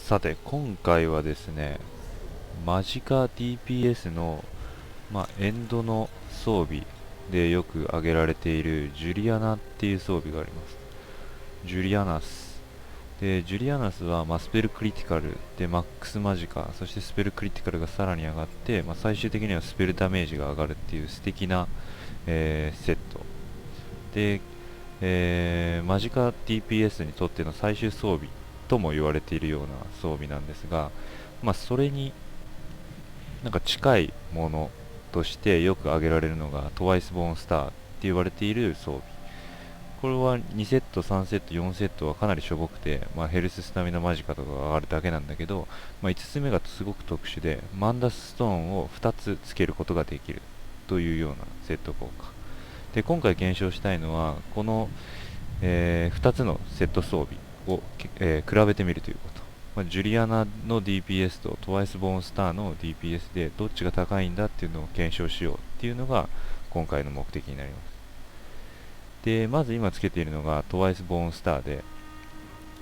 さて、今回はですね、マジカ DPS の、エンドの装備でよく挙げられているジュリアナっていう装備があります。ジュリアナス。で、ジュリアナスは、スペルクリティカルでマックスマジカ、そしてスペルクリティカルがさらに上がって、最終的にはスペルダメージが上がるっていう素敵な、セット。で、マジカ DPS にとっての最終装備とも言われているような装備なんですが、それに近いものとしてよく挙げられるのがトワイスボーンスターって言われている装備。これは2セット、3セット、4セットはかなりしょぼくて、ヘルススタミナマジカとかが上がるだけなんだけど、5つ目がすごく特殊で、マンダスストーンを2つつけることができるというようなセット効果。で、今回検証したいのは、この、2つのセット装備を、比べてみるということ。ジュリアナの DPS とトワイスボーンスターの DPS でどっちが高いんだっていうのを検証しようっていうのが今回の目的になります。で、まず今つけているのがトワイスボーンスターで、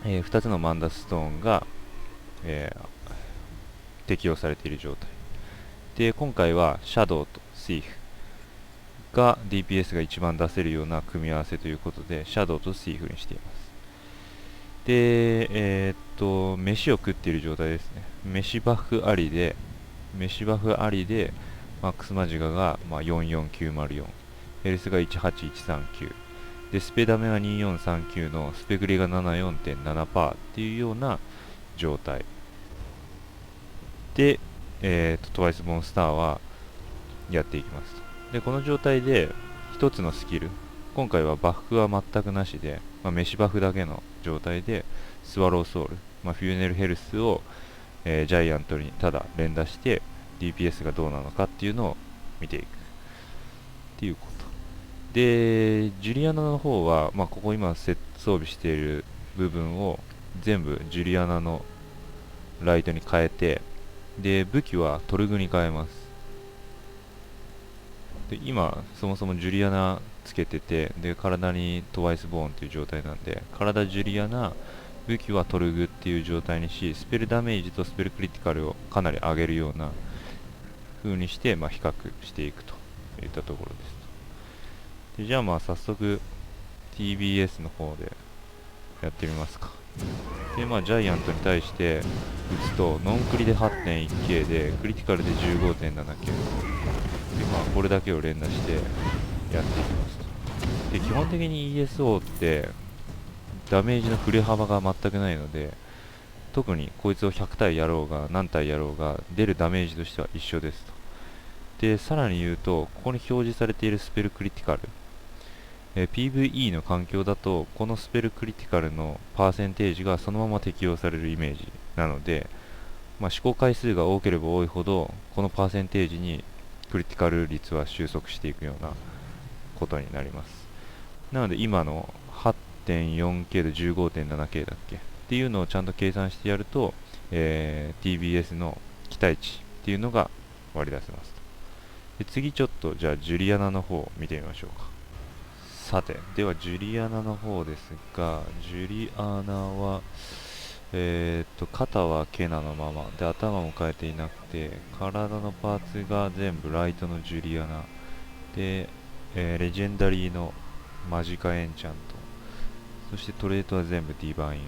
2つのマンダスストーンが、適用されている状態で、今回はシャドウとシーフが DPS が一番出せるような組み合わせということでシャドウとシーフにしています。で、飯を食っている状態ですね。飯バフありで、マックスマジガが、44904、ヘルスが18139、で、スペダメは2439のスペクリが74.7%っていうような状態。で、トワイスボーンスターはやっていきますと。で、この状態で一つのスキル、今回はバフは全くなしで、飯バフだけの状態でスワローソウル、フューネルヘルスを、ジャイアントにただ連打して DPS がどうなのかっていうのを見ていくっていうことで、ジュリアナの方は、ここ今装備している部分を全部ジュリアナのライトに変えて、で武器はトルグに変えます。で、今そもそもジュリアナつけてて、で体にトワイスボーンっていう状態なんで、体ジュリアナ、武器はトルグっていう状態にし、スペルダメージとスペルクリティカルをかなり上げるような風にして、比較していくといったところです。で、じゃあ早速 TBS の方でやってみますか。で、ジャイアントに対して打つとノンクリで 8.1K でクリティカルで 15.7K で、これだけを連打してやっていきますと。で、基本的に ESO ってダメージの振れ幅が全くないので、特にこいつを100体やろうが何体やろうが出るダメージとしては一緒ですと。で、さらに言うと、ここに表示されているスペルクリティカル、PVE の環境だとこのスペルクリティカルのパーセンテージがそのまま適用されるイメージなので、試行回数が多ければ多いほどこのパーセンテージにクリティカル率は収束していくようなことになります。なので今の 8.4K で 15.7K だっけっていうのをちゃんと計算してやると、TBS の期待値っていうのが割り出せますと。で、次ちょっとじゃあジュリアナの方を見てみましょうか。さて、ではジュリアナの方ですが、ジュリアナは、肩はケナのままで、頭も変えていなくて、体のパーツが全部ライトのジュリアナで、レジェンダリーのマジカエンチャント、そしてトレートは全部ディバイ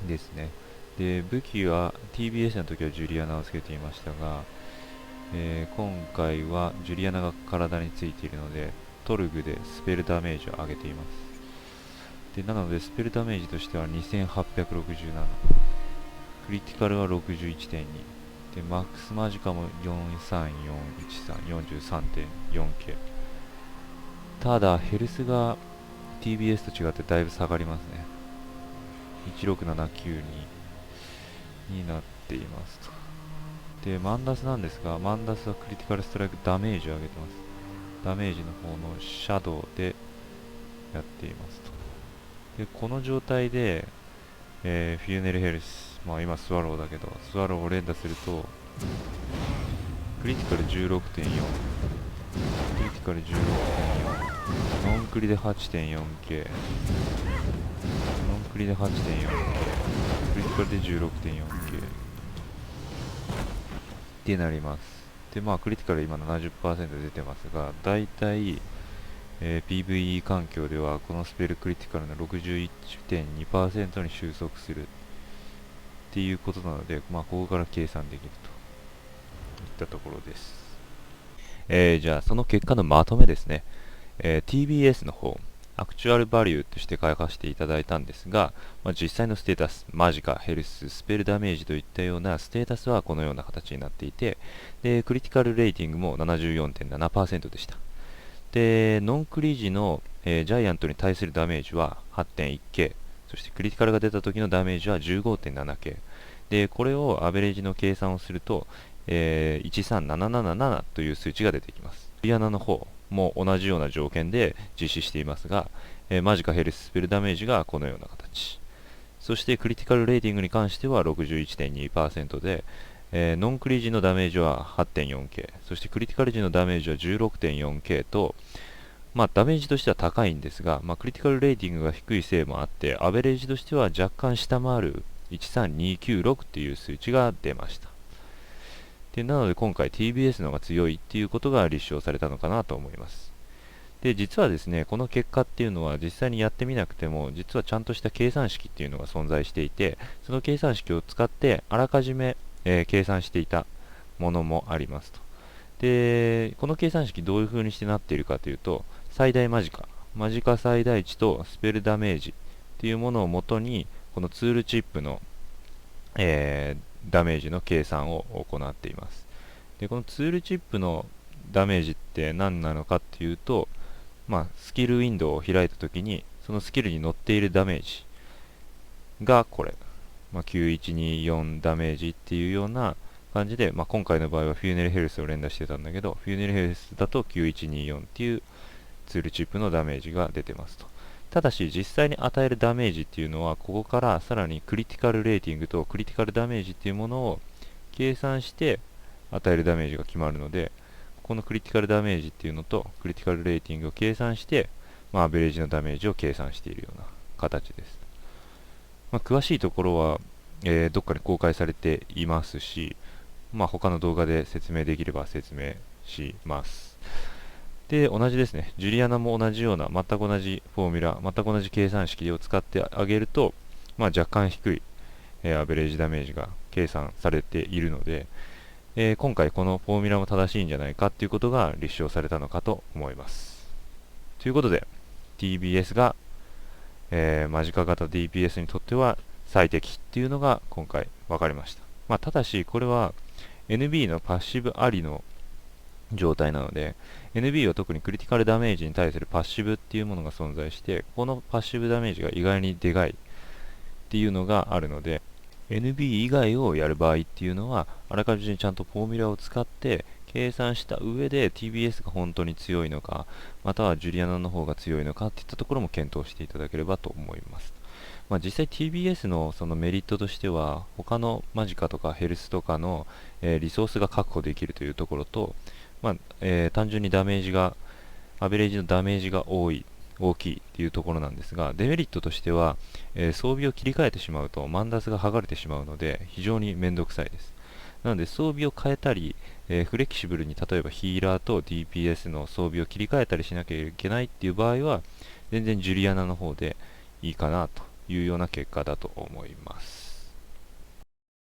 ンですね。で、武器は TBS の時はジュリアナをつけていましたが、今回はジュリアナが体についているのでトルグでスペルダメージを上げています。で、なのでスペルダメージとしては2867、クリティカルは61.2で、マックスマジカも4341343.4K。 ただヘルスが TBS と違ってだいぶ下がりますね。16792になっていますと。で、マンダスなんですが、マンダスはクリティカルストライクダメージを上げてます。ダメージの方のシャドウでやっていますと。で、この状態で、フューネルヘルス、今スワローだけど、スワローを連打すると、クリティカル16.4、クリティカル16.4、ノンクリで 8.4K、ノンクリで 8.4K、クリティカルで 16.4K ってなります。で、まあ、クリティカル今 70% 出てますが、だいたい、PVE 環境ではこのスペルクリティカルの 61.2% に収束するっていうことなので、まあ、ここから計算できるといったところです。じゃあ、その結果のまとめですね。TBS の方、アクチュアルバリューとして書かせていただいたんですが、まあ、実際のステータス、マジカ、ヘルス、スペルダメージといったようなステータスはこのような形になっていて、でクリティカルレーティングも 74.7% でした。で、ノンクリージの、ジャイアントに対するダメージは 8.1K、そしてクリティカルが出た時のダメージは 15.7K。で、これをアベレージの計算をすると、13777という数値が出てきます。ジュリアナの方も同じような条件で実施していますが、マジカヘルススペルダメージがこのような形。そしてクリティカルレーティングに関しては 61.2% で、ノンクリージのダメージは 8.4K、そしてクリティカル時のダメージは 16.4K と、まあ、ダメージとしては高いんですが、まあ、クリティカルレーティングが低いせいもあって、アベレージとしては若干下回る13296っていう数値が出ました。でなので今回 TBS の方が強いっていうことが立証されたのかなと思います。で、実はですね、この結果っていうのは実際にやってみなくても、実はちゃんとした計算式っていうのが存在していて、その計算式を使ってあらかじめ、計算していたものもありますと。で、この計算式どういう風にしてなっているかというと、最大マジカ、マジカ最大値とスペルダメージっていうものをもとに、このツールチップの、ダメージの計算を行っています。で、このツールチップのダメージって何なのかっていうと、まあ、スキルウィンドウを開いたときに、そのスキルに乗っているダメージがこれ、まあ、9124ダメージっていうような感じで、まあ、今回の場合はフューネルヘルスを連打してたんだけど、フューネルヘルスだと9124っていうツールチップのダメージが出てますと。ただし実際に与えるダメージっていうのはここからさらにクリティカルレーティングとクリティカルダメージっていうものを計算して与えるダメージが決まるので、このクリティカルダメージっていうのとクリティカルレーティングを計算して、まあ、アベレージのダメージを計算しているような形です。まあ、詳しいところは、どっかに公開されていますし、まあ、他の動画で説明できれば説明します。で、同じですね。ジュリアナも同じような、全く同じフォーミュラ、全く同じ計算式を使ってあげると、まあ、若干低い、アベレージダメージが計算されているので、今回このフォーミュラも正しいんじゃないかということが立証されたのかと思います。ということで、TBS が、間近型 DPS にとっては最適っていうのが今回分かりました。まあ、ただし、これは NB のパッシブありの状態なので、NB は特にクリティカルダメージに対するパッシブっていうものが存在して、このパッシブダメージが意外にでかいっていうのがあるので、NB 以外をやる場合っていうのは、あらかじめちゃんとフォーミュラを使って計算した上で TBS が本当に強いのか、またはジュリアナの方が強いのかっていったところも検討していただければと思います。まあ、実際 TBS のそのメリットとしては、他のマジカとかヘルスとかの、リソースが確保できるというところと、まあ単純にダメージが、アベレージのダメージが大きいっていうところなんですが、デメリットとしては、装備を切り替えてしまうとマンダスが剥がれてしまうので非常にめんどくさいです。なので装備を変えたり、フレキシブルに例えばヒーラーと DPS の装備を切り替えたりしなきゃいけないっていう場合は全然ジュリアナの方でいいかなというような結果だと思います。